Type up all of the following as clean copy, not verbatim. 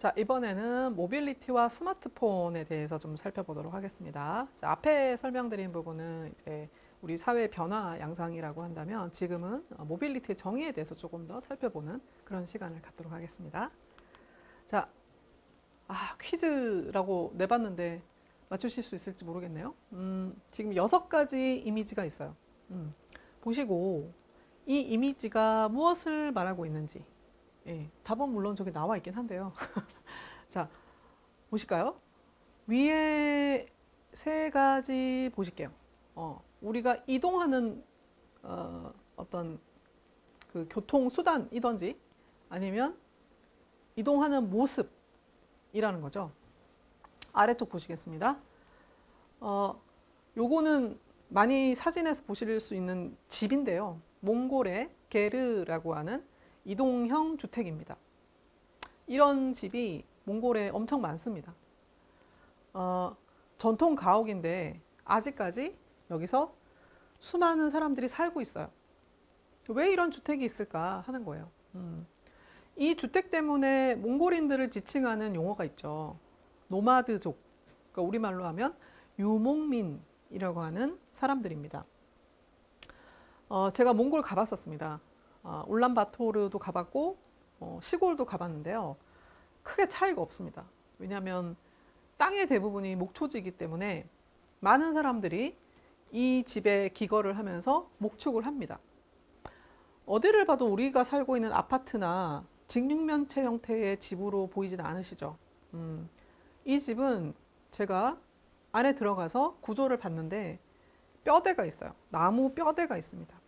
자, 이번에는 모빌리티와 스마트폰에 대해서 좀 살펴보도록 하겠습니다. 자, 앞에 설명드린 부분은 이제 우리 사회 변화 양상이라고 한다면 지금은 모빌리티의 정의에 대해서 조금 더 살펴보는 그런 시간을 갖도록 하겠습니다. 자, 퀴즈라고 내봤는데 맞추실 수 있을지 모르겠네요. 지금 6가지 이미지가 있어요. 보시고 이 이미지가 무엇을 말하고 있는지, 답은 물론 저기 나와 있긴 한데요. 자, 보실까요? 위에 3가지 보실게요. 우리가 이동하는 어떤 그 교통수단이든지 아니면 이동하는 모습이라는 거죠. 아래쪽 보시겠습니다. 요거는 많이 사진에서 보실 수 있는 집인데요. 몽골의 게르라고 하는 이동형 주택입니다. 이런 집이 몽골에 엄청 많습니다. 전통 가옥인데 아직까지 여기서 수많은 사람들이 살고 있어요. 왜 이런 주택이 있을까 하는 거예요. 이 주택 때문에 몽골인들을 지칭하는 용어가 있죠. 노마드족, 그러니까 우리말로 하면 유목민이라고 하는 사람들입니다. 제가 몽골 가봤었습니다. 울란바토르도 가봤고 시골도 가봤는데요. 크게 차이가 없습니다. 왜냐하면 땅의 대부분이 목초지이기 때문에 많은 사람들이 이 집에 기거를 하면서 목축을 합니다. 어디를 봐도 우리가 살고 있는 아파트나 직육면체 형태의 집으로 보이진 않으시죠? 이 집은 제가 안에 들어가서 구조를 봤는데 뼈대가 있어요. 나무 뼈대가 있습니다.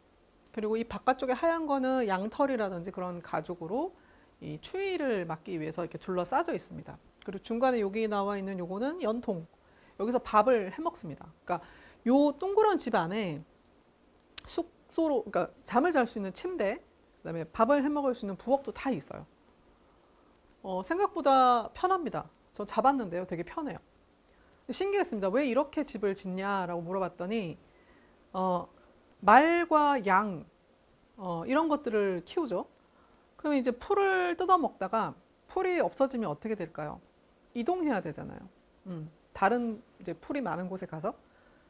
그리고 이 바깥쪽에 하얀 거는 양털이라든지 그런 가죽으로 이 추위를 막기 위해서 이렇게 둘러싸져 있습니다. 그리고 중간에 여기 나와 있는 요거는 연통. 여기서 밥을 해 먹습니다. 그러니까 요 동그란 집 안에 숙소로, 그러니까 잠을 잘 수 있는 침대, 그다음에 밥을 해 먹을 수 있는 부엌도 다 있어요. 생각보다 편합니다. 저 잡았는데요, 되게 편해요. 신기했습니다. 왜 이렇게 집을 짓냐라고 물어봤더니 말과 양 이런 것들을 키우죠. 그러면 이제 풀을 뜯어 먹다가 풀이 없어지면 어떻게 될까요? 이동해야 되잖아요. 다른 이제 풀이 많은 곳에 가서.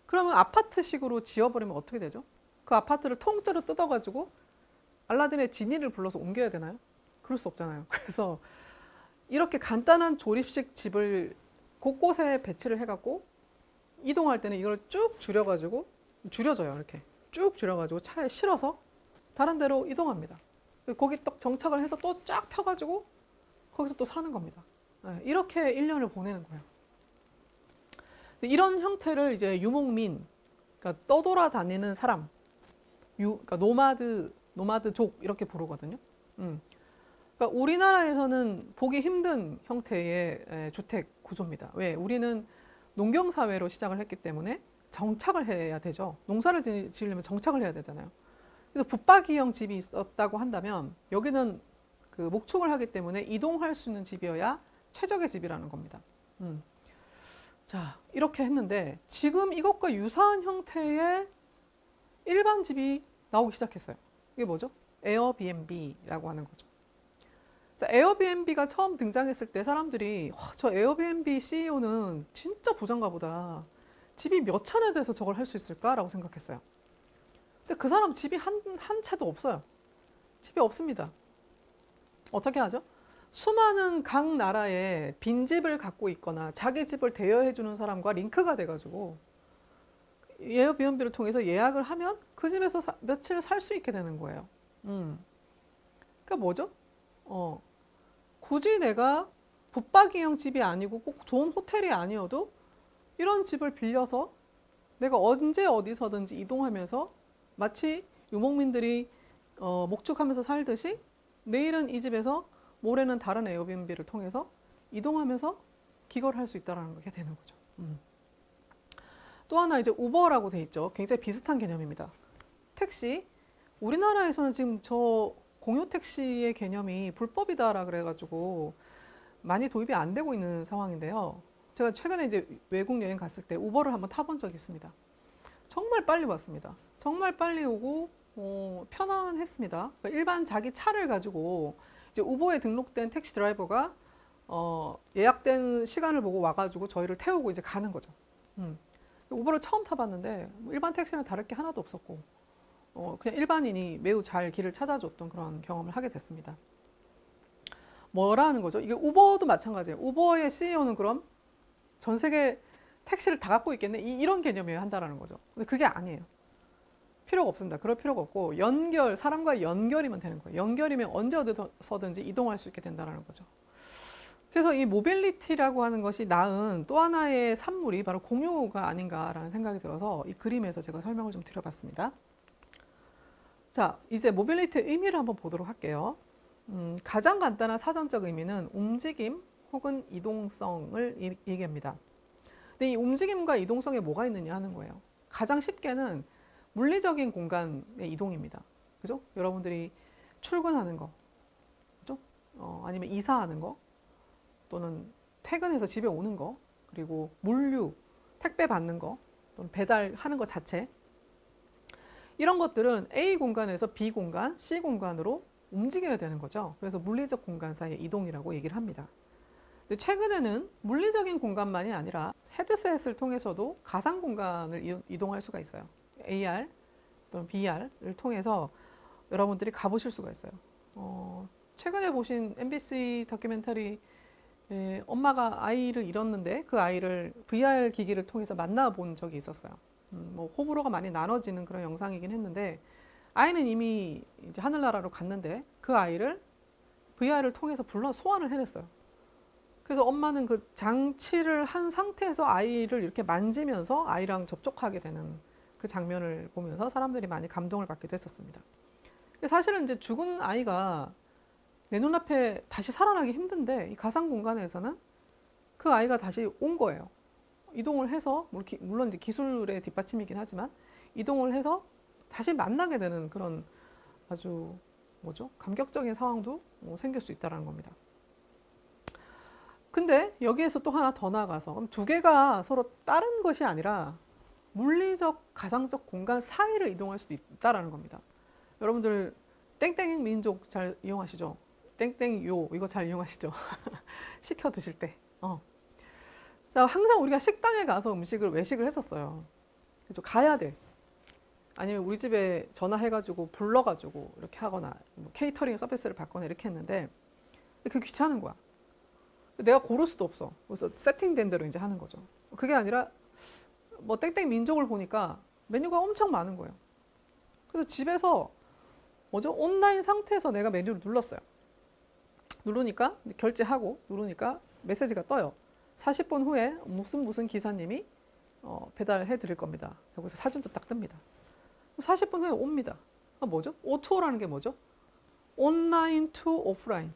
그러면 아파트식으로 지어버리면 어떻게 되죠? 그 아파트를 통째로 뜯어가지고 알라딘의 지니를 불러서 옮겨야 되나요? 그럴 수 없잖아요. 그래서 이렇게 간단한 조립식 집을 곳곳에 배치를 해갖고 이동할 때는 이걸 쭉 줄여가지고 줄여져요. 이렇게 쭉 줄여가지고 차에 실어서 다른 데로 이동합니다. 거기 또 정착을 해서 또 쫙 펴가지고 거기서 또 사는 겁니다. 이렇게 1년을 보내는 거예요. 이런 형태를 이제 유목민, 그러니까 떠돌아다니는 사람, 그러니까 노마드족 이렇게 부르거든요. 그러니까 우리나라에서는 보기 힘든 형태의 주택 구조입니다. 왜? 우리는 농경사회로 시작을 했기 때문에 정착을 해야 되죠. 농사를 지으려면 정착을 해야 되잖아요. 그래서 붙박이형 집이 있었다고 한다면 여기는 그 목축을 하기 때문에 이동할 수 있는 집이어야 최적의 집이라는 겁니다. 자, 이렇게 했는데 지금 이것과 유사한 형태의 일반 집이 나오기 시작했어요. 이게 뭐죠? 에어비앤비라고 하는 거죠. 자, 에어비앤비가 처음 등장했을 때 사람들이 저 에어비앤비 CEO는 진짜 부자인가 보다. 집이 몇 천에 대해서 저걸 할 수 있을까라고 생각했어요. 근데 그 사람 집이 한 채도 없어요. 집이 없습니다. 어떻게 하죠? 수많은 각 나라의 빈집을 갖고 있거나 자기 집을 대여해주는 사람과 링크가 돼가지고 에어비앤비를 통해서 예약을 하면 그 집에서 며칠 살 수 있게 되는 거예요. 그러니까 뭐죠? 굳이 내가 붙박이형 집이 아니고 꼭 좋은 호텔이 아니어도 이런 집을 빌려서 내가 언제 어디서든지 이동하면서 마치 유목민들이 목축하면서 살듯이 내일은 이 집에서 모레는 다른 에어비앤비를 통해서 이동하면서 기거를 할 수 있다는 게 되는 거죠. 또 하나 이제 우버라고 돼 있죠. 굉장히 비슷한 개념입니다. 택시. 우리나라에서는 지금 저 공유 택시의 개념이 불법이다라 그래가지고 많이 도입이 안 되고 있는 상황인데요. 제가 최근에 이제 외국 여행 갔을 때 우버를 한번 타본 적이 있습니다. 정말 빨리 왔습니다. 정말 빨리 오고 편안했습니다. 그러니까 일반 자기 차를 가지고 이제 우버에 등록된 택시 드라이버가 예약된 시간을 보고 와가지고 저희를 태우고 이제 가는 거죠. 우버를 처음 타봤는데 뭐 일반 택시랑 다를 게 하나도 없었고 그냥 일반인이 매우 잘 길을 찾아줬던 그런 경험을 하게 됐습니다. 뭐라는 거죠? 이게 우버도 마찬가지예요. 우버의 CEO는 그럼 전 세계 택시를 다 갖고 있겠네? 이런 개념이에요. 한다라는 거죠. 근데 그게 아니에요. 필요가 없습니다. 그럴 필요가 없고 사람과의 연결이면 되는 거예요. 연결이면 언제 어디서든지 이동할 수 있게 된다는 거죠. 그래서 이 모빌리티라고 하는 것이 낳은 또 하나의 산물이 바로 공유가 아닌가라는 생각이 들어서 이 그림에서 제가 설명을 좀 드려봤습니다. 자, 이제 모빌리티의 의미를 한번 보도록 할게요. 가장 간단한 사전적 의미는 움직임 혹은 이동성을 얘기합니다. 근데 이 움직임과 이동성에 뭐가 있느냐 하는 거예요. 가장 쉽게는 물리적인 공간의 이동입니다. 그죠? 여러분들이 출근하는 거, 그죠? 아니면 이사하는 거, 또는 퇴근해서 집에 오는 거, 그리고 물류, 택배 받는 거, 또는 배달하는 것 자체. 이런 것들은 A 공간에서 B 공간, C 공간으로 움직여야 되는 거죠. 그래서 물리적 공간 사이의 이동이라고 얘기를 합니다. 근데 최근에는 물리적인 공간만이 아니라 헤드셋을 통해서도 가상 공간을 이동할 수가 있어요. AR 또는 VR을 통해서 여러분들이 가보실 수가 있어요. 최근에 보신 MBC 다큐멘터리 엄마가 아이를 잃었는데 그 아이를 VR 기기를 통해서 만나본 적이 있었어요. 뭐 호불호가 많이 나눠지는 그런 영상이긴 했는데 아이는 이미 이제 하늘나라로 갔는데 그 아이를 VR을 통해서 불러 소환을 해냈어요. 그래서 엄마는 그 장치를 한 상태에서 아이를 이렇게 만지면서 아이랑 접촉하게 되는 그 장면을 보면서 사람들이 많이 감동을 받기도 했었습니다. 사실은 이제 죽은 아이가 내 눈앞에 다시 살아나기 힘든데 이 가상 공간에서는 그 아이가 다시 온 거예요. 이동을 해서 물론 이제 기술의 뒷받침이긴 하지만 이동을 해서 다시 만나게 되는 그런 아주 감격적인 상황도 생길 수 있다는 겁니다. 근데 여기에서 또 하나 더 나아가서 그럼 두 개가 서로 다른 것이 아니라 물리적 가상적 공간 사이를 이동할 수도 있다는 겁니다. 여러분들 땡땡 민족 잘 이용하시죠? 땡땡요 이거 잘 이용하시죠? 시켜 드실 때. 자, 항상 우리가 식당에 가서 외식을 했었어요. 그래서 가야 돼. 아니면 우리 집에 전화해가지고 불러가지고 이렇게 하거나 뭐 케이터링 서비스를 받거나 이렇게 했는데 그게 귀찮은 거야. 내가 고를 수도 없어. 그래서 세팅된 대로 이제 하는 거죠. 그게 아니라 뭐 땡땡 민족을 보니까 메뉴가 엄청 많은 거예요. 그래서 집에서 온라인 상태에서 내가 메뉴를 눌렀어요. 누르니까 결제하고 누르니까 메시지가 떠요. 40분 후에 무슨 기사님이 배달해 드릴 겁니다. 여기서 사진도 딱 뜹니다. 40분 후에 옵니다. 뭐죠? O2O라는 게 뭐죠? 온라인 투 오프라인.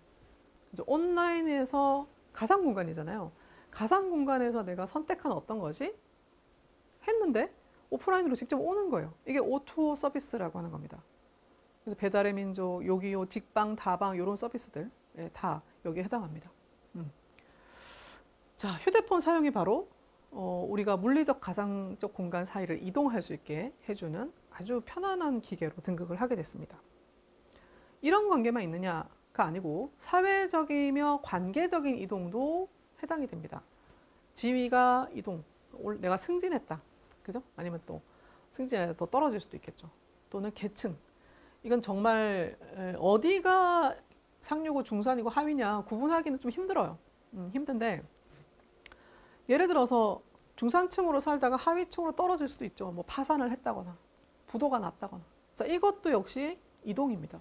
온라인에서 가상 공간이잖아요. 가상 공간에서 내가 선택한 어떤 것이 했는데 오프라인으로 직접 오는 거예요. 이게 O2O 서비스라고 하는 겁니다. 그래서 배달의 민족, 요기요, 직방, 다방 이런 서비스들 다 여기에 해당합니다. 자, 휴대폰 사용이 바로 우리가 물리적 가상적 공간 사이를 이동할 수 있게 해주는 아주 편안한 기계로 등극을 하게 됐습니다. 이런 관계만 있느냐가 아니고 사회적이며 관계적인 이동도 해당이 됩니다. 지위가 이동, 내가 승진했다. 그죠? 아니면 또 승진하다 더 떨어질 수도 있겠죠. 또는 계층. 이건 정말 어디가 상류고 중산이고 하위냐 구분하기는 좀 힘들어요. 힘든데 예를 들어서 중산층으로 살다가 하위층으로 떨어질 수도 있죠. 뭐 파산을 했다거나 부도가 났다거나. 자, 이것도 역시 이동입니다.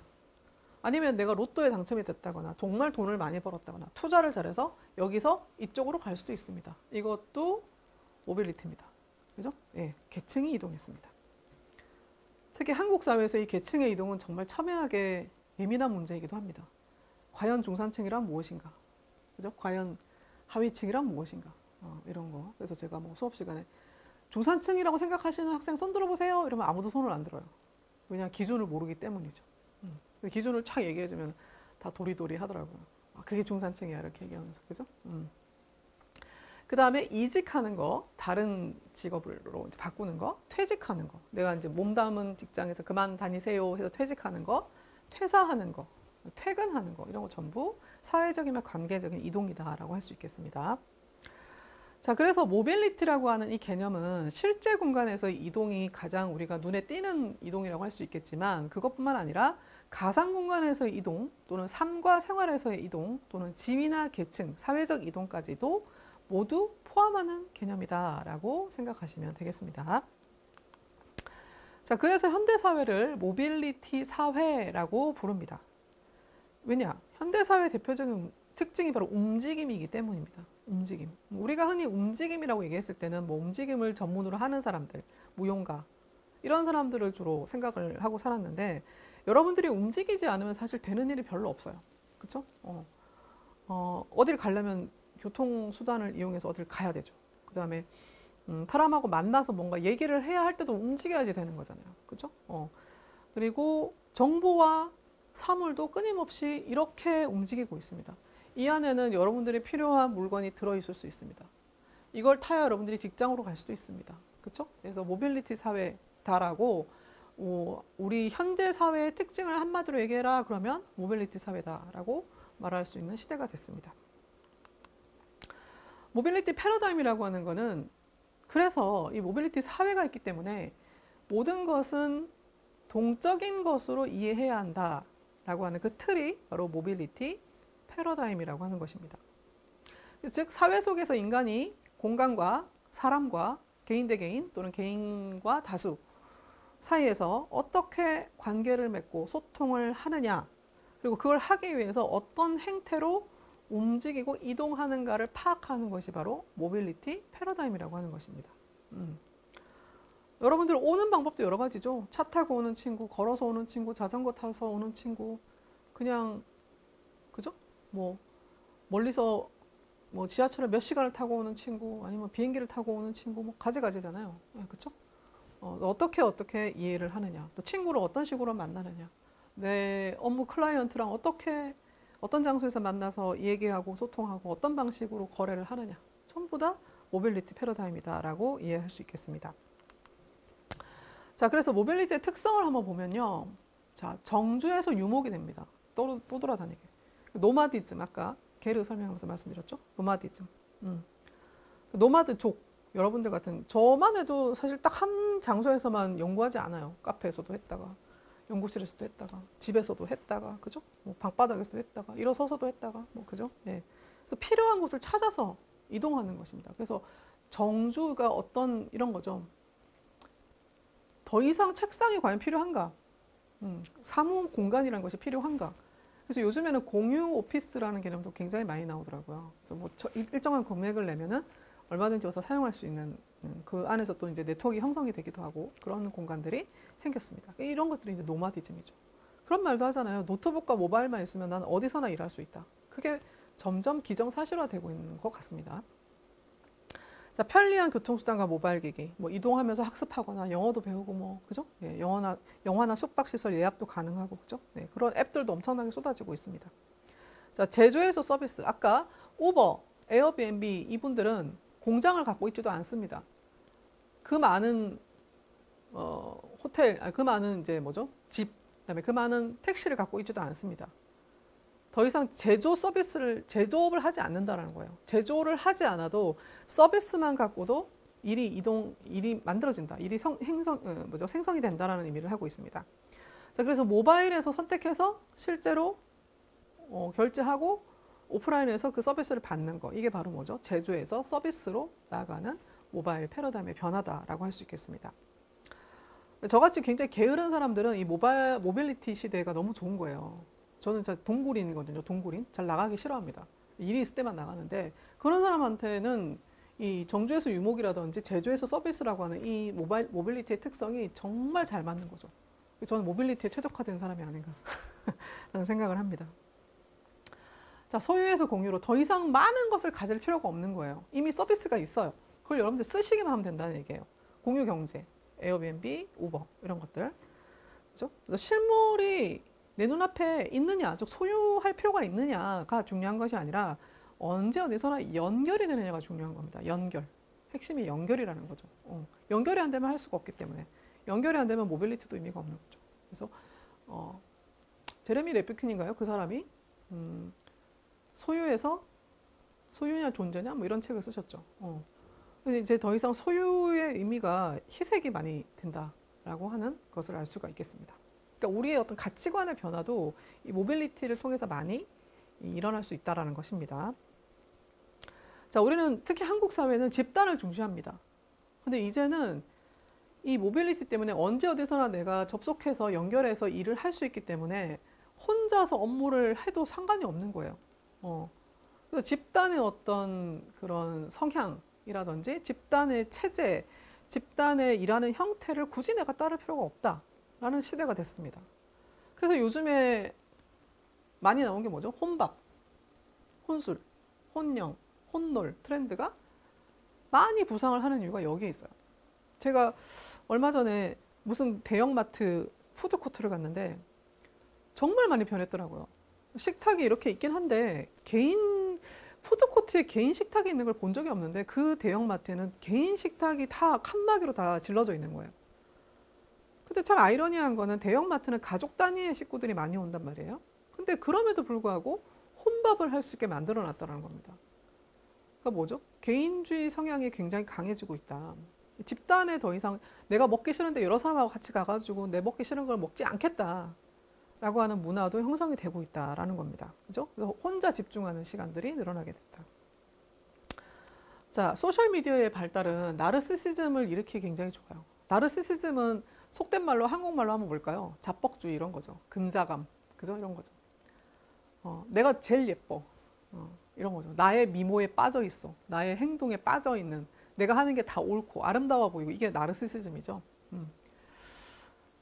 아니면 내가 로또에 당첨이 됐다거나 정말 돈을 많이 벌었다거나 투자를 잘해서 여기서 이쪽으로 갈 수도 있습니다. 이것도 모빌리티입니다. 그죠? 예, 계층이 이동했습니다. 특히 한국 사회에서 이 계층의 이동은 정말 첨예하게 예민한 문제이기도 합니다. 과연 중산층이란 무엇인가? 그죠? 과연 하위층이란 무엇인가? 이런 거. 그래서 제가 뭐 수업 시간에 중산층이라고 생각하시는 학생 손 들어보세요. 이러면 아무도 손을 안 들어요. 왜냐하면 기준을 모르기 때문이죠. 기준을 촥 얘기해주면 다 도리도리 하더라고요. 그게 중산층이야 이렇게 얘기하면서. 그죠? 그 다음에 이직하는 거, 다른 직업으로 이제 바꾸는 거, 퇴직하는 거. 내가 이제 몸담은 직장에서 그만 다니세요 해서 퇴직하는 거, 퇴사하는 거. 퇴근하는 거 이런 거 전부 사회적이나 관계적인 이동이다라고 할 수 있겠습니다. 자, 그래서 모빌리티라고 하는 이 개념은 실제 공간에서 이동이 가장 우리가 눈에 띄는 이동이라고 할 수 있겠지만 그것뿐만 아니라 가상 공간에서의 이동 또는 삶과 생활에서의 이동 또는 지위나 계층, 사회적 이동까지도 모두 포함하는 개념이다라고 생각하시면 되겠습니다. 자, 그래서 현대사회를 모빌리티 사회라고 부릅니다. 왜냐? 현대사회의 대표적인 특징이 바로 움직임이기 때문입니다. 움직임. 우리가 흔히 움직임이라고 얘기했을 때는 뭐 움직임을 전문으로 하는 사람들, 무용가 이런 사람들을 주로 생각을 하고 살았는데 여러분들이 움직이지 않으면 사실 되는 일이 별로 없어요. 그렇죠? 어딜 가려면 교통수단을 이용해서 어딜 가야 되죠. 그 다음에 사람하고 만나서 뭔가 얘기를 해야 할 때도 움직여야지 되는 거잖아요. 그렇죠? 그리고 정보와 사물도 끊임없이 이렇게 움직이고 있습니다. 이 안에는 여러분들이 필요한 물건이 들어있을 수 있습니다. 이걸 타야 여러분들이 직장으로 갈 수도 있습니다. 그렇죠? 그래서 모빌리티 사회다라고 우리 현대 사회의 특징을 한마디로 얘기해라 그러면 모빌리티 사회다라고 말할 수 있는 시대가 됐습니다. 모빌리티 패러다임이라고 하는 거는 그래서 이 모빌리티 사회가 있기 때문에 모든 것은 동적인 것으로 이해해야 한다라고 하는 그 틀이 바로 모빌리티 패러다임이라고 하는 것입니다. 즉 사회 속에서 인간이 공간과 사람과 개인 대 개인 또는 개인과 다수 사이에서 어떻게 관계를 맺고 소통을 하느냐 그리고 그걸 하기 위해서 어떤 행태로 움직이고 이동하는가를 파악하는 것이 바로 모빌리티 패러다임이라고 하는 것입니다. 여러분들 오는 방법도 여러 가지죠. 차 타고 오는 친구, 걸어서 오는 친구, 자전거 타서 오는 친구, 그냥 그죠? 뭐 멀리서 뭐 지하철을 몇 시간을 타고 오는 친구, 아니면 비행기를 타고 오는 친구, 뭐 가지가지잖아요. 그렇죠? 어떻게 이해를 하느냐, 또 친구를 어떤 식으로 만나느냐, 내 업무 클라이언트랑 어떤 장소에서 만나서 얘기하고 소통하고 어떤 방식으로 거래를 하느냐, 전부 다 모빌리티 패러다임이다라고 이해할 수 있겠습니다. 자, 그래서 모빌리티의 특성을 한번 보면요. 자, 정주에서 유목이 됩니다. 또 돌아다니게. 노마디즘, 아까 게르 설명하면서 말씀드렸죠? 노마디즘. 노마드족, 여러분들 같은, 저만 해도 사실 딱 한 장소에서만 연구하지 않아요. 카페에서도 했다가, 연구실에서도 했다가, 집에서도 했다가, 그죠? 뭐 방바닥에서도 했다가, 일어서서도 했다가, 뭐, 그죠? 예. 그래서 필요한 곳을 찾아서 이동하는 것입니다. 그래서 정주가 어떤 이런 거죠. 더 이상 책상이 과연 필요한가? 사무 공간이라는 것이 필요한가? 그래서 요즘에는 공유 오피스라는 개념도 굉장히 많이 나오더라고요. 그래서 뭐 일정한 금액을 내면은 얼마든지 와서 사용할 수 있는 그 안에서 또 이제 네트워크가 형성이 되기도 하고 그런 공간들이 생겼습니다. 이런 것들이 이제 노마디즘이죠. 그런 말도 하잖아요. 노트북과 모바일만 있으면 난 어디서나 일할 수 있다. 그게 점점 기정사실화되고 있는 것 같습니다. 자, 편리한 교통수단과 모바일 기기, 뭐 이동하면서 학습하거나 영어도 배우고 뭐 그죠? 예, 영화나 숙박시설 예약도 가능하고 그죠? 네, 그런 앱들도 엄청나게 쏟아지고 있습니다. 자, 제조에서 서비스, 아까 우버, 에어비앤비 이분들은 공장을 갖고 있지도 않습니다. 그 많은 호텔, 그 많은 이제 뭐죠? 집, 그다음에 그 많은 택시를 갖고 있지도 않습니다. 더 이상 제조업을 하지 않는다라는 거예요. 제조를 하지 않아도 서비스만 갖고도 일이 만들어진다. 생성이 된다라는 의미를 하고 있습니다. 자, 그래서 모바일에서 선택해서 실제로 결제하고 오프라인에서 그 서비스를 받는 거. 이게 바로 뭐죠? 제조에서 서비스로 나아가는 모바일 패러다임의 변화다라고 할 수 있겠습니다. 저같이 굉장히 게으른 사람들은 이 모빌리티 시대가 너무 좋은 거예요. 저는 진짜 동굴인이거든요. 동굴인. 잘 나가기 싫어합니다. 일이 있을 때만 나가는데 그런 사람한테는 이 정주에서 유목이라든지 제조에서 서비스라고 하는 이 모빌리티의 특성이 정말 잘 맞는 거죠. 저는 모빌리티에 최적화된 사람이 아닌가 라는 생각을 합니다. 자, 소유에서 공유로 더 이상 많은 것을 가질 필요가 없는 거예요. 이미 서비스가 있어요. 그걸 여러분들 쓰시기만 하면 된다는 얘기예요. 공유 경제, 에어비앤비, 우버 이런 것들. 그렇죠? 실물이 내 눈앞에 있느냐, 즉 소유할 필요가 있느냐가 중요한 것이 아니라 언제 어디서나 연결이 되느냐가 중요한 겁니다. 연결. 핵심이 연결이라는 거죠. 연결이 안 되면 할 수가 없기 때문에 연결이 안 되면 모빌리티도 의미가 없는 거죠. 그래서 제레미 레피킨인가요? 그 사람이 소유에서 소유냐 존재냐 뭐 이런 책을 쓰셨죠. 근데 이제 더 이상 소유의 의미가 희색이 많이 된다라고 하는 것을 알 수가 있겠습니다. 그러니까 우리의 어떤 가치관의 변화도 이 모빌리티를 통해서 많이 일어날 수 있다라는 것입니다. 자, 우리는 특히 한국 사회는 집단을 중시합니다. 근데 이제는 이 모빌리티 때문에 언제 어디서나 내가 접속해서 연결해서 일을 할 수 있기 때문에 혼자서 업무를 해도 상관이 없는 거예요. 그래서 집단의 어떤 그런 성향이라든지 집단의 체제, 집단의 일하는 형태를 굳이 내가 따를 필요가 없다라는 시대가 됐습니다. 그래서 요즘에 많이 나온 게 뭐죠? 혼밥, 혼술, 혼영, 혼놀 트렌드가 많이 부상을 하는 이유가 여기에 있어요. 제가 얼마 전에 무슨 대형마트 푸드코트를 갔는데 정말 많이 변했더라고요. 식탁이 이렇게 있긴 한데 개인 푸드코트에 개인 식탁이 있는 걸 본 적이 없는데 그 대형마트에는 개인 식탁이 다 칸막이로 다 질러져 있는 거예요. 근데 참 아이러니한 거는 대형마트는 가족 단위의 식구들이 많이 온단 말이에요. 근데 그럼에도 불구하고 혼밥을 할 수 있게 만들어 놨다는 겁니다. 그러니까 뭐죠? 개인주의 성향이 굉장히 강해지고 있다. 집단에 더 이상 내가 먹기 싫은데 여러 사람하고 같이 가가지고 내 먹기 싫은 걸 먹지 않겠다 라고 하는 문화도 형성이 되고 있다라는 겁니다. 그죠? 그래서 혼자 집중하는 시간들이 늘어나게 됐다. 자, 소셜미디어의 발달은 나르시시즘을 일으키기 굉장히 좋아요. 나르시시즘은 속된 말로 한국말로 하면 뭘까요? 자뻑주의 이런 거죠. 근자감, 그죠? 이런 거죠. 내가 제일 예뻐. 이런 거죠. 나의 미모에 빠져 있어. 나의 행동에 빠져 있는. 내가 하는 게 다 옳고 아름다워 보이고 이게 나르시시즘이죠.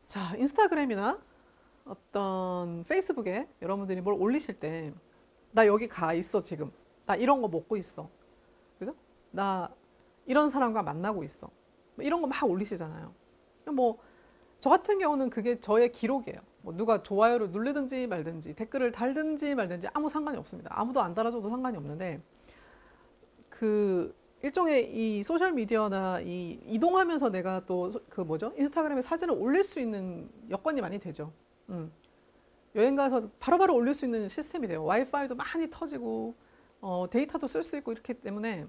자, 인스타그램이나 어떤 페이스북에 여러분들이 뭘 올리실 때 나 여기 가 있어 지금. 나 이런 거 먹고 있어. 그죠? 나 이런 사람과 만나고 있어. 이런 거 막 올리시잖아요. 뭐 저 같은 경우는 그게 저의 기록이에요. 뭐 누가 좋아요를 누르든지 말든지 댓글을 달든지 말든지 아무 상관이 없습니다. 아무도 안 달아줘도 상관이 없는데 그 일종의 이 소셜 미디어나 이 이동하면서 내가 또 그 뭐죠? 인스타그램에 사진을 올릴 수 있는 여건이 많이 되죠. 여행 가서 바로바로 올릴 수 있는 시스템이 돼요. 와이파이도 많이 터지고 데이터도 쓸 수 있고 이렇기 때문에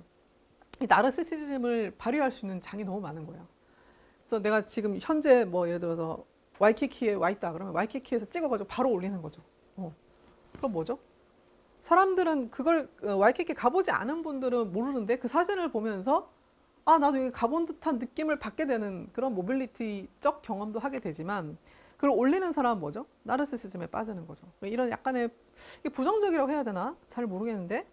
이 나르시시즘을 발휘할 수 있는 장이 너무 많은 거예요. 그래서 내가 지금 현재 뭐 예를 들어서 와이키키에 와 있다 그러면 와이키키에서 찍어가지고 바로 올리는 거죠. 그럼 뭐죠? 사람들은 그걸 와이키키 가보지 않은 분들은 모르는데 그 사진을 보면서 아 나도 여기 가본 듯한 느낌을 받게 되는 그런 모빌리티적 경험도 하게 되지만 그걸 올리는 사람은 뭐죠? 나르시시즘에 빠지는 거죠. 이런 약간의 부정적이라고 해야 되나? 잘 모르겠는데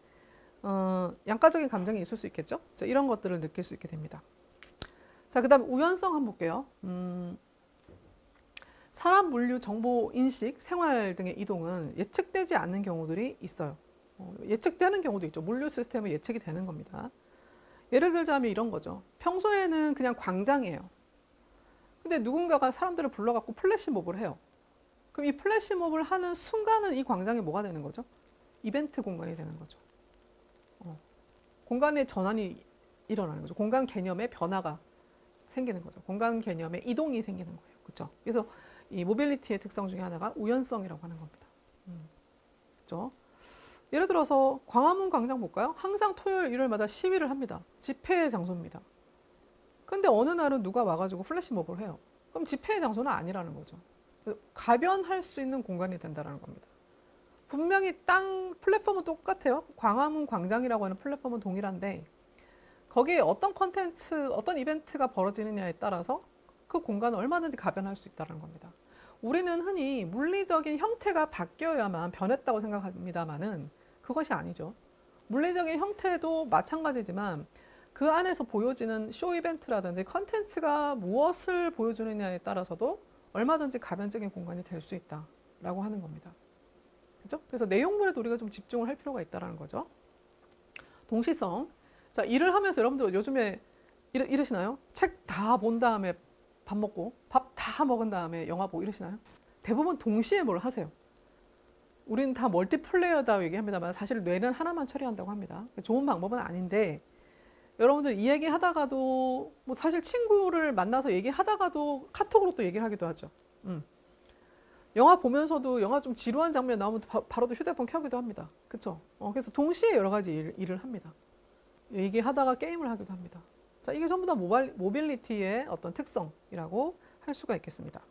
양가적인 감정이 있을 수 있겠죠? 이런 것들을 느낄 수 있게 됩니다. 자, 그 다음 우연성 한번 볼게요. 사람, 물류, 정보, 인식, 생활 등의 이동은 예측되지 않는 경우들이 있어요. 예측되는 경우도 있죠. 물류 시스템은 예측이 되는 겁니다. 예를 들자면 이런 거죠. 평소에는 그냥 광장이에요. 근데 누군가가 사람들을 불러갖고 플래시몹을 해요. 그럼 이 플래시몹을 하는 순간은 이 광장이 뭐가 되는 거죠? 이벤트 공간이 되는 거죠. 공간의 전환이 일어나는 거죠. 공간 개념의 변화가 생기는 거죠. 공간 개념의 이동이 생기는 거예요. 그렇죠? 그래서 이 모빌리티의 특성 중에 하나가 우연성이라고 하는 겁니다. 그렇죠? 예를 들어서 광화문 광장 볼까요? 항상 토요일, 일요일마다 시위를 합니다. 집회의 장소입니다. 근데 어느 날은 누가 와가지고 플래시몹을 해요. 그럼 집회의 장소는 아니라는 거죠. 가변할 수 있는 공간이 된다는 겁니다. 분명히 땅 플랫폼은 똑같아요. 광화문 광장이라고 하는 플랫폼은 동일한데 거기에 어떤 컨텐츠, 어떤 이벤트가 벌어지느냐에 따라서 그 공간을 얼마든지 가변할 수 있다는 겁니다. 우리는 흔히 물리적인 형태가 바뀌어야만 변했다고 생각합니다만은 그것이 아니죠. 물리적인 형태도 마찬가지지만 그 안에서 보여지는 쇼 이벤트라든지 컨텐츠가 무엇을 보여주느냐에 따라서도 얼마든지 가변적인 공간이 될 수 있다라고 하는 겁니다. 그죠? 그래서 내용물에도 우리가 좀 집중을 할 필요가 있다는 거죠. 동시성. 자, 일을 하면서 여러분들 요즘에 이러시나요? 책 다 본 다음에 밥 먹고 밥 다 먹은 다음에 영화 보고 이러시나요? 대부분 동시에 뭘 하세요. 우리는 다 멀티플레이어다 얘기합니다만 사실 뇌는 하나만 처리한다고 합니다. 좋은 방법은 아닌데 여러분들 이 얘기 하다가도 뭐 사실 친구를 만나서 얘기하다가도 카톡으로 또 얘기를 하기도 하죠. 영화 보면서도 영화 좀 지루한 장면 나오면 바로 또 휴대폰 켜기도 합니다. 그쵸? 그래서 동시에 여러 가지 일을 합니다. 얘기하다가 게임을 하기도 합니다. 자, 이게 전부 다 모빌리티의 어떤 특성이라고 할 수가 있겠습니다.